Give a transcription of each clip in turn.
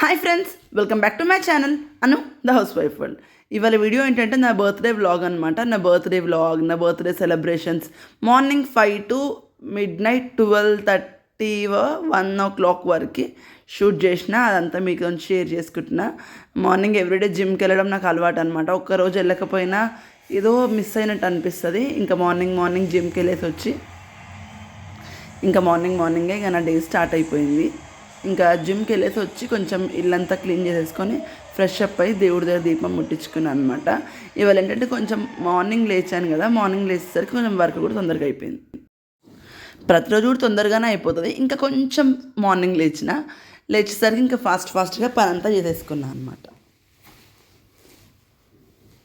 Hi friends, welcome back to my channel Anu the house wife world. ఇవాళ video ఏంటంటే నా birthday vlog అనమాట. నా birthday celebrations morning 5 to midnight 12:30 1 o'clock వరకు shoot చేసిన. అదంతా మీకు షేర్ చేసుకుంటున్నా. మార్నింగ్ ఎవ్రీడే జిమ్కి వెళ్ళడం నాకు అలవాటు అనమాట. ఒక్కరోజు వెళ్ళకపోయినా ఏదో మిస్ అయినట్టు అనిపిస్తుంది. ఇంకా మార్నింగ్ జిమ్కి వెళ్ళేసి వచ్చి ఇంకా మార్నింగే ఇక నా డే స్టార్ట్ అయిపోయింది. ఇంకా జిమ్కి వెళ్ళేసి వచ్చి కొంచెం ఇల్లంతా క్లీన్ చేసేసుకొని ఫ్రెష్ అప్ అయ్యి దేవుడి దగ్గర దీపం ముట్టించుకున్నాను అనమాట. ఇవాళ ఏంటంటే కొంచెం మార్నింగ్ లేచాను కదా, మార్నింగ్ లేచేసరికి కొంచెం వర్క్ కూడా తొందరగా అయిపోయింది. ప్రతిరోజు కూడా తొందరగానే అయిపోతుంది. ఇంకా కొంచెం మార్నింగ్ లేచేసరికి ఇంకా ఫాస్ట్గా పని అంతా చేసేసుకున్నాను అనమాట.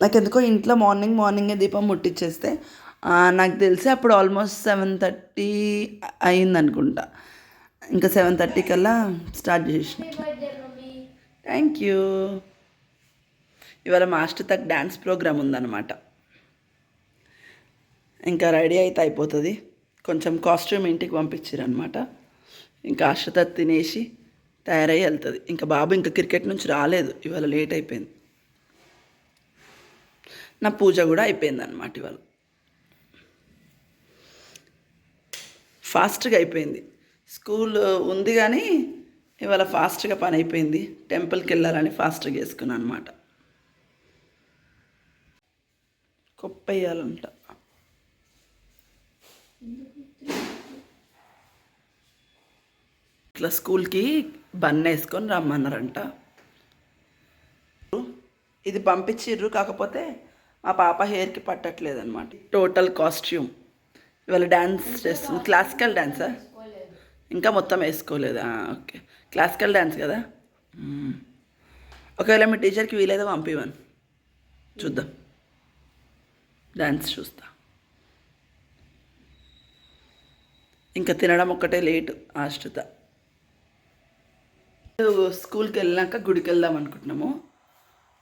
నాకు ఎందుకో ఇంట్లో మార్నింగే దీపం ముట్టించేస్తే నాకు తెలిసి అప్పుడు ఆల్మోస్ట్ 7:30 అయింది అనుకుంటా. ఇంకా 7:30 కల్లా స్టార్ట్ చేసిన. Thank you. ఇవాళ మాస్టర్ తక్ డ్యాన్స్ ప్రోగ్రామ్ ఉందన్నమాట. ఇంకా రెడీ అయితే అయిపోతుంది. కొంచెం కాస్ట్యూమ్ ఇంటికి పంపించారనమాట. ఇంకా ఆశ్రిత తినేసి తయారయ్యి వెళ్తుంది. ఇంకా బాబు ఇంకా క్రికెట్ నుంచి రాలేదు, ఇవాళ లేట్ అయిపోయింది. నా పూజ కూడా అయిపోయింది అనమాట. ఇవాళ ఫాస్ట్గా అయిపోయింది. స్కూల్ ఉంది కానీ ఇవాళ ఫాస్ట్గా పని అయిపోయింది. టెంపుల్కి వెళ్ళాలని ఫాస్ట్గా వేసుకున్నాను అనమాట. కొప్పయ్యాలంట. ఇట్లా స్కూల్కి బన్ వేసుకొని రమ్మన్నారంట. ఇది పంపించిర్రు, కాకపోతే మా పాప హెయిర్కి పట్టట్లేదు అనమాట. టోటల్ కాస్ట్యూమ్ ఇవాళ డ్యాన్స్ చేస్తుంది. క్లాసికల్ డ్యాన్సా? ఇంకా మొత్తం వేసుకోలేదా? ఓకే, క్లాసికల్ డ్యాన్స్ కదా. ఒకవేళ మీ టీచర్కి వీలైతే పంపివ్వను, చూద్దాం, డ్యాన్స్ చూస్తా. ఇంకా తినడం ఒక్కటే లేటు. ఆశ్రిత స్కూల్కి వెళ్ళినాక గుడికి వెళ్దాం అనుకుంటున్నాము.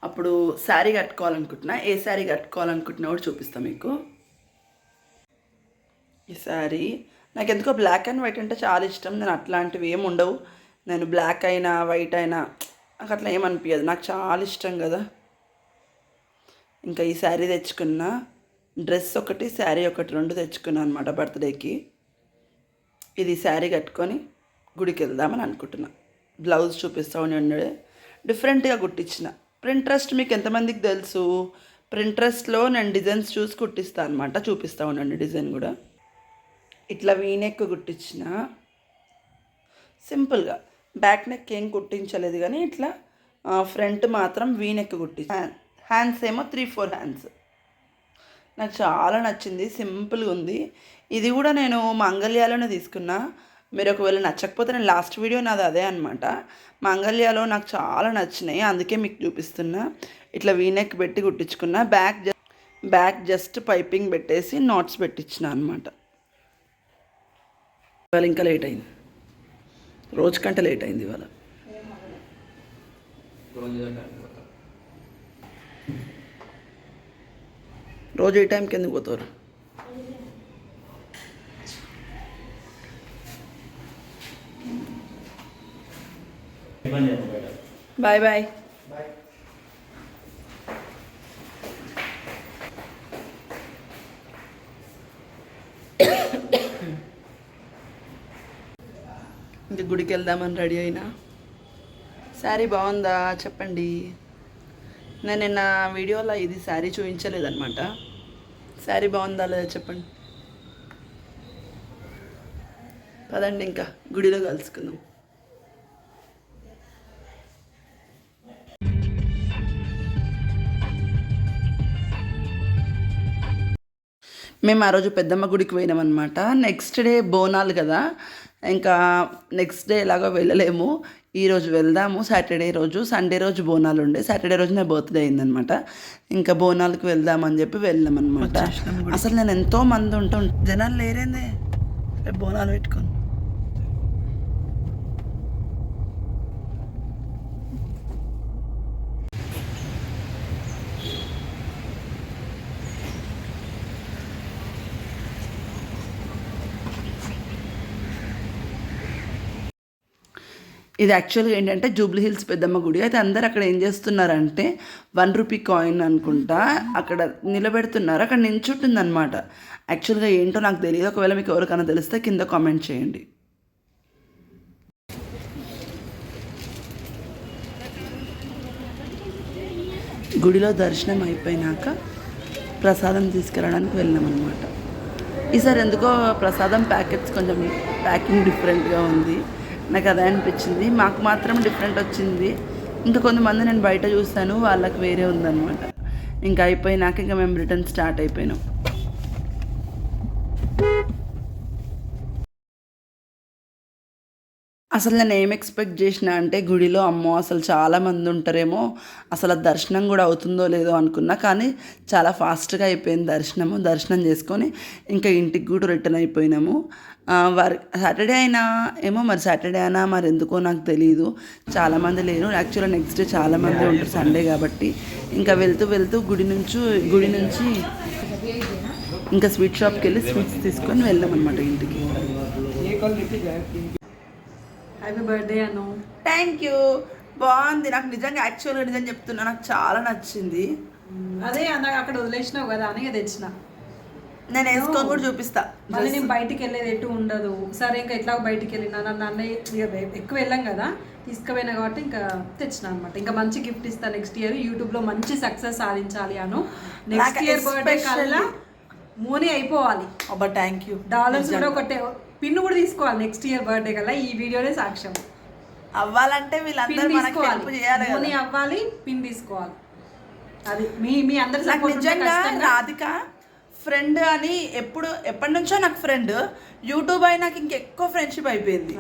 అప్పుడు శారీ కట్టుకోవాలనుకుంటున్నా. ఏ శారీ కట్టుకోవాలనుకుంటున్నా కూడా చూపిస్తాను మీకు. ఈ శారీ నాకు ఎందుకో బ్లాక్ అండ్ వైట్ అంటే చాలా ఇష్టం. నేను అట్లాంటివి ఏమి ఉండవు. నేను బ్లాక్ అయినా వైట్ అయినా నాకు అట్లా ఏమనిపించదు. నాకు చాలా ఇష్టం కదా. ఇంకా ఈ శారీ తెచ్చుకున్నా. డ్రెస్ ఒకటి, శారీ ఒకటి, 2 తెచ్చుకున్నాను అనమాట బర్త్డేకి. ఇది శారీ కట్టుకొని గుడికి వెళ్దామని అనుకుంటున్నా. బ్లౌజ్ చూపిస్తా ఉండే డిఫరెంట్గా కుట్టించిన. ప్రింట్రెస్ట్ మీకు ఎంతమందికి తెలుసు? ప్రింట్రెస్ట్లో నేను డిజైన్స్ చూసి కుట్టిస్తాను అనమాట. చూపిస్తూ ఉండండి డిజైన్ కూడా. ఇట్లా వీనెక్ కుట్టించిన సింపుల్గా. బ్యాక్ నెక్ ఏం కుట్టించలేదు కానీ ఇట్లా ఫ్రంట్ మాత్రం వీనెక్ కుట్టించిన. హ్యాండ్స్ ఏమో 3-4 హ్యాండ్స్. నాకు చాలా నచ్చింది, సింపుల్గా ఉంది. ఇది కూడా నేను మంగళ్యాలోనే తీసుకున్నా. మీరు ఒకవేళ నచ్చకపోతే నేను లాస్ట్ వీడియో నాది అదే అనమాట. మంగళ్యాలో నాకు చాలా నచ్చినాయి, అందుకే మీకు చూపిస్తున్నా. ఇట్లా వీనెక్ పెట్టి కుట్టించుకున్నా. బ్యాక్ జస్ట్ పైపింగ్ పెట్టేసి నాట్స్ పెట్టించిన అనమాట. ఇవాళ ఇంకా లేట్ అయింది, రోజు కంటే లేట్ అయింది ఇవాళ. రోజు ఏ టైంకి ఎందుకు పోతారు? Bye bye. ఇంకా గుడికి వెళ్దామని రెడీ అయినా. శారీ బాగుందా చెప్పండి. నేను నిన్న వీడియోలో ఇది శారీ చూపించలేదన్నమాట. శారీ బాగుందా లేదా చెప్పండి. పదండి ఇంకా గుడిలో కలుసుకుందాం. మేము ఆ రోజు పెద్దమ్మ గుడికి పోయినామన్నమాట. నెక్స్ట్ డే బోనాలు కదా, ఇంకా నెక్స్ట్ డే ఎలాగో వెళ్ళలేము. ఈరోజు వెళ్దాము. సాటర్డే రోజు, సండే రోజు బోనాలు ఉండే. సాటర్డే రోజు నా బర్త్డే అయిందనమాట. ఇంకా బోనాలకు వెళ్దామని చెప్పి వెళ్ళామన్నమాట. అసలు నేను ఎంతో మంది ఉంటాం, జనాలు లేరేందే బోనాలు పెట్టుకొని. ఇది యాక్చువల్గా ఏంటంటే జూబ్లీ హిల్స్ పెద్దమ్మ గుడి. అయితే అందరు అక్కడ ఏం చేస్తున్నారంటే 1 రూపీ కాయిన్ అనుకుంటా అక్కడ నిలబెడుతున్నారు. అక్కడ నించుంటుందన్నమాట. యాక్చువల్గా ఏంటో నాకు తెలియదు. ఒకవేళ మీకు ఎవరికైనా తెలిస్తే కింద కామెంట్ చేయండి. గుడిలో దర్శనం అయిపోయినాక ప్రసాదం తీసుకురావడానికి వెళ్ళామన్నమాట. ఈసారి ఎందుకో ప్రసాదం ప్యాకెట్స్ కొంచెం ప్యాకింగ్ డిఫరెంట్గా ఉంది. నాకు అదే అనిపించింది. మాకు మాత్రం డిఫరెంట్ వచ్చింది. ఇంకా కొంతమంది నేను బయట చూస్తాను, వాళ్ళకి వేరే ఉందన్నమాట. ఇంకా అయిపోయినాక ఇంకా మేము రిటర్న్ స్టార్ట్ అయిపోయినాం. అసలు నేను ఏం ఎక్స్పెక్ట్ చేసిన అంటే గుడిలో అమ్మో అసలు చాలామంది ఉంటారేమో, అసలు దర్శనం కూడా అవుతుందో లేదో అనుకున్నా. కానీ చాలా ఫాస్ట్గా అయిపోయింది దర్శనం చేసుకొని ఇంకా ఇంటికి కూడా రిటర్న్ అయిపోయినాము. సాటర్డే అయినా ఏమో, మరి సాటర్డే అయినా మరి ఎందుకో నాకు తెలియదు, చాలామంది లేరు. యాక్చువల్గా నెక్స్ట్ డే చాలామంది ఉంటారు సండే కాబట్టి. ఇంకా వెళ్తూ గుడి నుంచి ఇంకా స్వీట్ షాప్కి వెళ్ళి స్వీట్స్ తీసుకొని వెళ్ళాం అనమాట ఇంటికి. Happy birthday Anu. Thank you. బాగుంది. నాకు నిజంగా యాక్చువల్గా నిజం చెప్తున్నా, నాకు చాలా నచ్చింది. అదే అన్నగా అక్కడ వదిలేసినావు కదా అని తెచ్చిన. నేను వేసుకొని కూడా చూపిస్తా. మళ్ళీ నేను బయటికి వెళ్ళేది ఎటు ఉండదు. సరే ఇంకా ఎట్లా బయటికి వెళ్ళినా నన్ను అన్నయ్య ఎక్కువ వెళ్ళాం కదా, తీసుకుపోయినా కాబట్టి ఇంకా తెచ్చిన అనమాట. ఇంకా మంచి గిఫ్ట్ ఇస్తాను నెక్స్ట్ ఇయర్. యూట్యూబ్లో మంచి సక్సెస్ సాధించాలి అను. నెక్స్ట్ ఇయర్ బర్త్డే కల్లా మోనీ అయిపోవాలి. అబ్బా థ్యాంక్ యూ. డాలర్స్ కూడా ఒకటే పిన్ కూడా తీసుకోవాలి నెక్స్ట్ ఇయర్ బర్త్డే కల్లా. ఈ వీడియోనే సాక్ష్యం. అవ్వాలంటే వీళ్ళందరూ మనకి హెల్ప్ చేయాలి, మోనీ అవ్వాలి, పిన్ తీసుకోవాలి. అది మీ అందరి సపోర్ట్. నిజంగా రాధిక ఫ్రెండ్ అని ఎప్పటి నుంచో నాకు ఫ్రెండ్. యూట్యూబ్ అయి నాకు ఇంకెక్కువ ఫ్రెండ్షిప్ అయిపోయింది.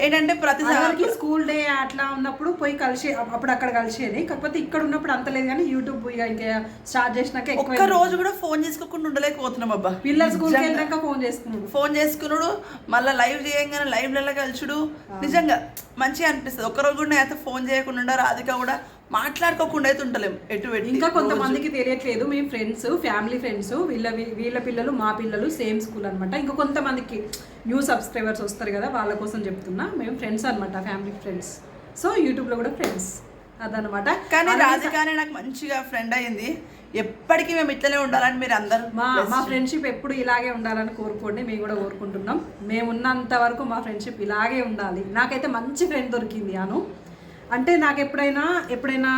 ఏంటంటే ప్రతిసారి స్కూల్ డే అట్లా ఉన్నప్పుడు పోయి కలిసి అప్పుడు అక్కడ కలిసేది. కాకపోతే ఇక్కడ ఉన్నప్పుడు అంత లేదు, కానీ యూట్యూబ్ ఇంకా స్టార్ట్ చేసినాక ఒక్క రోజు కూడా ఫోన్ చేసుకోకుండా ఉండలేకపోతున్నాం. అబ్బా పిల్లలు స్కూల్కి వెళ్ళాక ఫోన్ చేసుకున్నాడు, మళ్ళీ లైవ్ చేయంగానే లైవ్లలో కలిసుడు నిజంగా మంచిగా అనిపిస్తుంది. ఒక్కరోజు కూడా అయితే ఫోన్ చేయకుండా రాధిక కూడా మాట్లాడుకోకుండా అయితే ఉండలేము ఎటు. ఇంకా కొంతమందికి తెలియట్లేదు, మేము ఫ్రెండ్స్, ఫ్యామిలీ ఫ్రెండ్స్, వీళ్ళ పిల్లలు మా పిల్లలు సేమ్ స్కూల్ అనమాట. ఇంకా కొంతమందికి న్యూ సబ్స్క్రైబర్స్ వస్తారు కదా, వాళ్ళ కోసం చెప్తున్నా. మేము ఫ్రెండ్స్ అనమాట, ఫ్యామిలీ ఫ్రెండ్స్. సో యూట్యూబ్లో కూడా ఫ్రెండ్స్ అదనమాట. కానీ రాధికానే నాకు మంచిగా ఫ్రెండ్ అయ్యింది. ఎప్పటికీ మేము ఇట్లనే ఉండాలని మీరు అందరూ మా ఫ్రెండ్షిప్ ఎప్పుడు ఇలాగే ఉండాలని కోరుకోండి. మేము కూడా కోరుకుంటున్నాం. మేము ఉన్నంత వరకు మా ఫ్రెండ్షిప్ ఇలాగే ఉండాలి. నాకైతే మంచి ఫ్రెండ్ దొరికింది అను. అంటే నాకు ఎప్పుడైనా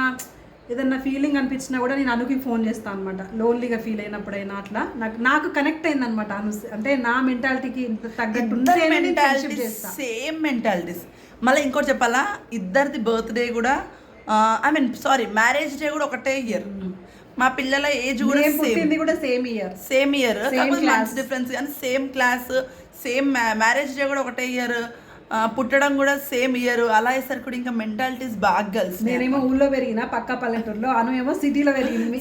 ఏదన్నా ఫీలింగ్ అనిపించినా కూడా నేను అనుకి ఫోన్ చేస్తాను అనమాట. లోన్లీగా ఫీల్ అయినప్పుడైనా అట్లా నాకు కనెక్ట్ అయింది అనమాట అను. అంటే నా మెంటాలిటీకి తగ్గట్టు సేమ్ మెంటాలిటీస్. మళ్ళీ ఇంకోటి చెప్పాలా, ఇద్దరిది బర్త్డే కూడా మ్యారేజ్ డే కూడా ఒకటే ఇయర్. మా పిల్లల ఏజ్ కూడా సేమ్ ఇయర్ క్లాస్ డిఫరెన్స్, కానీ same class, same marriage day కూడా ఒకటే ఇయర్, పుట్టడం కూడా సేమ్ ఇయర్. అలా అయ్యేసరికి కూడా ఇంకా మెంటాలిటీస్ బాగా కలిసి. నేనేమో ఊళ్ళో పెరిగిన పక్క పల్లెటూరులో, అను ఏమో సిటీలో పెరిగింది.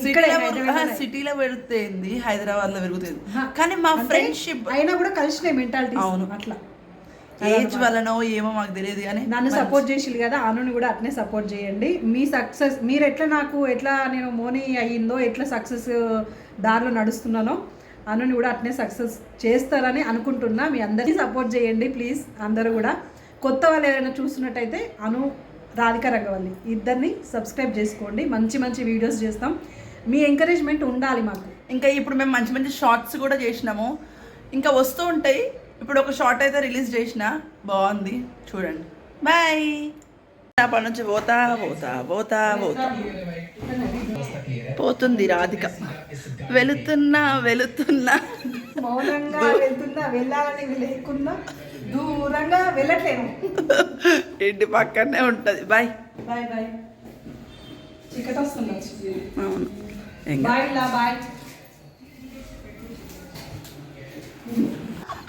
సిటీలో పెరుగుతుంది, హైదరాబాద్ లో పెరుగుతుంది. కానీ మా ఫ్రెండ్షిప్ అయినా కూడా కలిసినాయి మెంటాలిటీ. అవును, అట్లా ఏజ్ వల్లనో ఏమో మాకు తెలియదు, కానీ నన్ను సపోర్ట్ చేసిరు కదా, అనుని కూడా అట్నే సపోర్ట్ చేయండి. మీ సక్సెస్ మీరు ఎట్లా నేను మోనీ అయ్యిందో, ఎట్లా సక్సెస్ దారిలో నడుస్తున్నానో అనుని కూడా అట్నే సక్సెస్ చేస్తారని అనుకుంటున్నా. మీ అందరినీ సపోర్ట్ చేయండి ప్లీజ్. అందరూ కూడా కొత్త వాళ్ళు ఎవరైనా చూస్తున్నట్టయితే అను, రాధిక రంగవల్లి ఇద్దరిని సబ్స్క్రైబ్ చేసుకోండి. మంచి మంచి వీడియోస్ చేస్తాం. మీ ఎంకరేజ్మెంట్ ఉండాలి మాకు. ఇంకా ఇప్పుడు మేము మంచి మంచి షార్ట్స్ కూడా చేసినాము, ఇంకా వస్తూ ఉంటాయి. ఇప్పుడు ఒక షార్ట్ అయితే రిలీజ్ చేసిన, బాగుంది, చూడండి. బాయ్. పని నుంచి పోతుంది రాధిక. వెళుతున్నా మౌనంగా వెళ్తున్నా, వెళ్ళాలని లేకున్నా దూరంగా వెళ్ళట్లేను. ఇంటి పక్కనే ఉంటుంది. బాయ్. చీకటి వస్తుంది. అవును, బాయ్.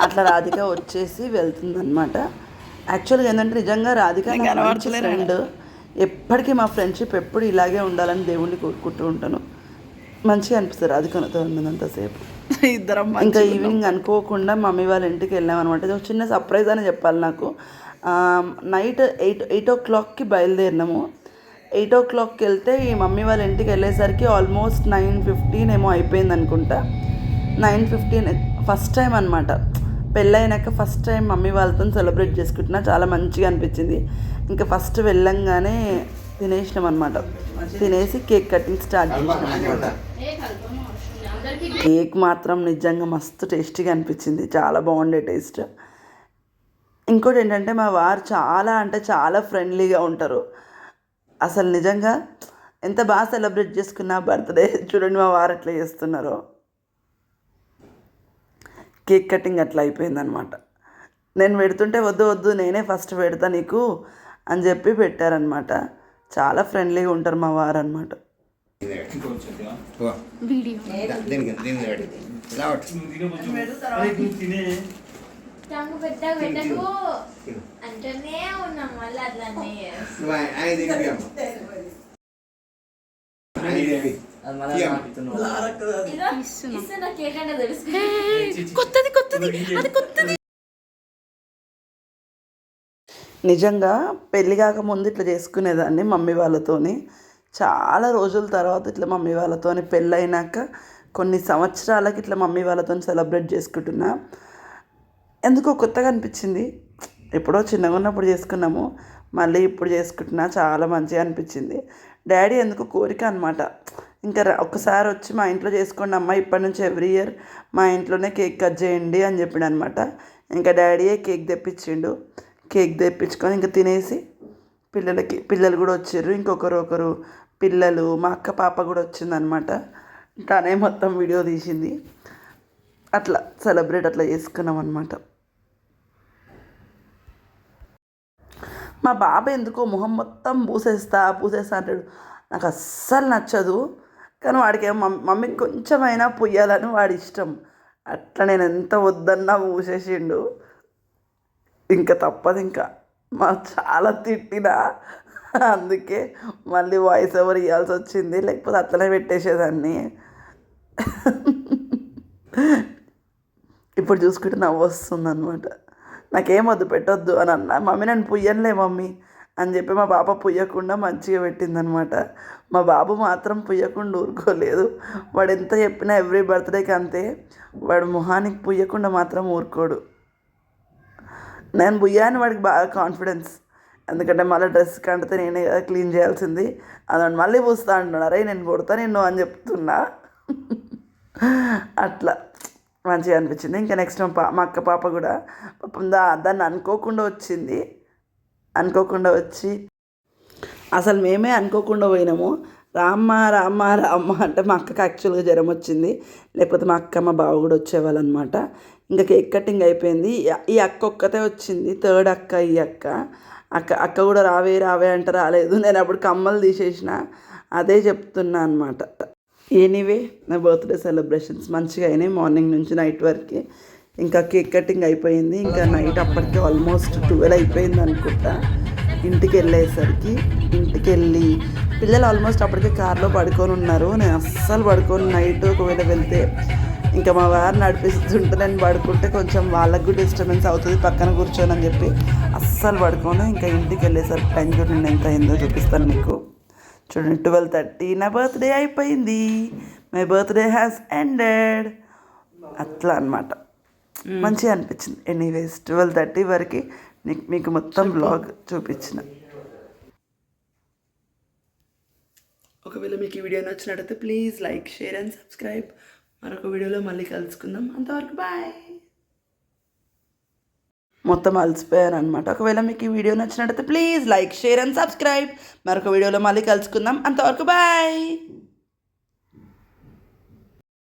అట్లా రాధిక వచ్చేసి వెళ్తుంది అనమాట. యాక్చువల్గా ఏంటంటే నిజంగా రాధిక ఫ్రెండ్. ఎప్పటికీ మా ఫ్రెండ్షిప్ ఎప్పుడు ఇలాగే ఉండాలని దేవుణ్ణి కోరుకుంటూ ఉంటాను. మంచిగా అనిపిస్తుంది రాధికతో ఉన్నంతసేపు. ఇద్దరం ఇంకా ఈవినింగ్ అనుకోకుండా మమ్మీ వాళ్ళ ఇంటికి వెళ్ళామన్నమాట. ఇది ఒక చిన్న సర్ప్రైజ్ అని చెప్పాలి నాకు. నైట్ 8 o'clockకి బయలుదేరినాము. 8 o'clockకి వెళ్తే ఈ మమ్మీ వాళ్ళ ఇంటికి వెళ్ళేసరికి ఆల్మోస్ట్ 9:15 ఏమో అయిపోయింది అనుకుంటా. 9:15 ఫస్ట్ టైం అనమాట. పెళ్ళైనాక ఫస్ట్ టైం మమ్మీ వాళ్ళతో సెలబ్రేట్ చేసుకుంటున్నా, చాలా మంచిగా అనిపించింది. ఇంకా ఫస్ట్ వెళ్ళంగానే తినేసినాం అనమాట. తినేసి కేక్ కటింగ్ స్టార్ట్ చేసినాం అనమాట. కేక్ మాత్రం నిజంగా మస్తు టేస్టీగా అనిపించింది, చాలా బాగుండే టేస్ట్. ఇంకోటి ఏంటంటే మా వారు చాలా అంటే చాలా ఫ్రెండ్లీగా ఉంటారు. అసలు నిజంగా ఎంత బాగా సెలబ్రేట్ చేసుకున్నా బర్త్డే. చూడండి మా వారు ఎట్లా చేస్తున్నారో. కేక్ కటింగ్ అట్లా అయిపోయిందనమాట. నేను పెడుతుంటే వద్దు వద్దు నేనే ఫస్ట్ పెడతా నీకు అని చెప్పి పెట్టారనమాట. చాలా ఫ్రెండ్లీగా ఉంటారు మా వారు అనమాట. అంటూనే ఉన్నాం మళ్ళీ అట్లనే కేక్ అంటే తెలుసు. నిజంగా పెళ్ళి కాకముందు ఇట్లా చేసుకునేదాన్ని మమ్మీ వాళ్ళతోని. చాలా రోజుల తర్వాత ఇట్లా మమ్మీ వాళ్ళతోని పెళ్ళైనాక కొన్ని సంవత్సరాలకి ఇట్లా మమ్మీ వాళ్ళతో సెలబ్రేట్ చేసుకుంటున్నా. ఎందుకో కొత్తగా అనిపించింది. ఎప్పుడో చిన్నగా ఉన్నప్పుడు చేసుకున్నాము, మళ్ళీ ఇప్పుడు చేసుకుంటున్నా, చాలా మంచిగా అనిపించింది. డాడీ ఎందుకు కోరిక అనమాట, ఇంకా ఒక్కసారి వచ్చి మా ఇంట్లో చేసుకోండి అమ్మ, ఇప్పటి నుంచి ఎవ్రీ ఇయర్ మా ఇంట్లోనే కేక్ కట్ చేయండి అని చెప్పాడు అనమాట. ఇంకా డాడీయే కేక్ తెప్పించిండు. కేక్ తెప్పించుకొని ఇంకా తినేసి పిల్లలు కూడా వచ్చారు. ఒకరు పిల్లలు, మా అక్క పాప కూడా వచ్చిందనమాట. తనే మొత్తం వీడియో తీసింది. అట్లా సెలబ్రేట్ అట్లా చేసుకున్నాం అనమాట. మా బాబు ఎందుకో మొహం మొత్తం పూసేస్తా అంటాడు. నాకు అస్సలు నచ్చదు, కానీ వాడికి మమ్మీ కొంచెమైనా పుయ్యాలని వాడి ఇష్టం. అట్లా నేను ఎంత వద్దన్నా పూసేసిండు. ఇంకా తప్పదు, ఇంకా చాలా తిట్టినా, అందుకే మళ్ళీ వాయిస్ ఓవర్ ఇవ్వాల్సి వచ్చింది, లేకపోతే అట్లనే పెట్టేసేదాన్ని. ఇప్పుడు చూసుకుంటే నవ్వు వస్తుంది అనమాట. నాకేం వద్దు పెట్టొద్దు అని అన్నా. మమ్మీ నేను పుయ్యనులే మమ్మీ అని చెప్పి మా పాప పుయ్యకుండా మంచిగా పెట్టిందనమాట. మా బాబు మాత్రం పుయ్యకుండా ఊరుకోలేదు. వాడు ఎంత చెప్పినా ఎవ్రీ బర్త్డేకి అంతే, వాడు మొహానికి పుయ్యకుండా మాత్రం ఊరుకోడు. నేను పుయ్యాను వాడికి బాగా కాన్ఫిడెన్స్, ఎందుకంటే మళ్ళీ డ్రెస్ కంటితే నేనే కదా క్లీన్ చేయాల్సింది. అదని మళ్ళీ పూస్తా అంటున్నాడు. అరే నేను కొడతా నిన్ను అని చెప్తున్నా. అట్లా మంచిగా అనిపించింది. ఇంకా నెక్స్ట్ మా అక్క పాప కూడా పాపం దాన్ని అనుకోకుండా వచ్చి అసలు మేమే అనుకోకుండా పోయినాము. రామ్మ అంటే మా అక్కకి యాక్చువల్గా జ్వరం వచ్చింది, లేకపోతే మా అక్క మా బావ కూడా వచ్చేవాళ్ళు అనమాట. ఇంకా కేక్ కటింగ్ అయిపోయింది. ఈ అక్క ఒక్కతే వచ్చింది, థర్డ్ అక్క. ఈ అక్క కూడా రావే అంటే రాలేదు. నేను అప్పుడు కమ్మలు తీసేసిన, అదే చెప్తున్నా అనమాట. ఎనీవే నా బర్త్డే సెలబ్రేషన్స్ మంచిగా అయినాయి, మార్నింగ్ నుంచి నైట్ వరకు. ఇంకా కేక్ కటింగ్ అయిపోయింది. ఇంకా నైట్ అప్పటికి ఆల్మోస్ట్ 12 అయిపోయింది అనుకుంటా. ఇంటికి వెళ్ళి పిల్లలు ఆల్మోస్ట్ అప్పటికే కార్లో పడుకొని ఉన్నారు. నేను అస్సలు పడుకొని నైట్ ఒకవేళ వెళ్తే ఇంకా మా వారు నడిపిస్తుంటే నేను పడుకుంటే కొంచెం వాళ్ళకు కూడా డిస్టర్బెన్స్ అవుతుంది పక్కన కూర్చొని అని చెప్పి అస్సలు పడుకోను. ఇంకా ఇంటికి వెళ్ళేసరికి టైం చూడండి ఎంత అయిందో చూపిస్తాను మీకు. చూడండి 12:30 నా బర్త్డే అయిపోయింది. My birthday has ended. అట్లా అనమాట, మంచిగా అనిపించింది. ఎనీవేస్ 12:30 వరకు మీకు మొత్తం బ్లాగ్ చూపించిన. ఒకవేళ మీకు ఈ వీడియో నచ్చినట్టయితే please like, share and subscribe. మరొక వీడియోలో మళ్ళీ కలుసుకుందాం. అంతవరకు బాయ్. మొత్తం అలసిపోయాను అనమాట. ఒకవేళ మీకు ఈ వీడియో నచ్చినట్టయితే please like, share and subscribe. మరొక వీడియోలో మళ్ళీ కలుసుకుందాం. అంతవరకు బాయ్.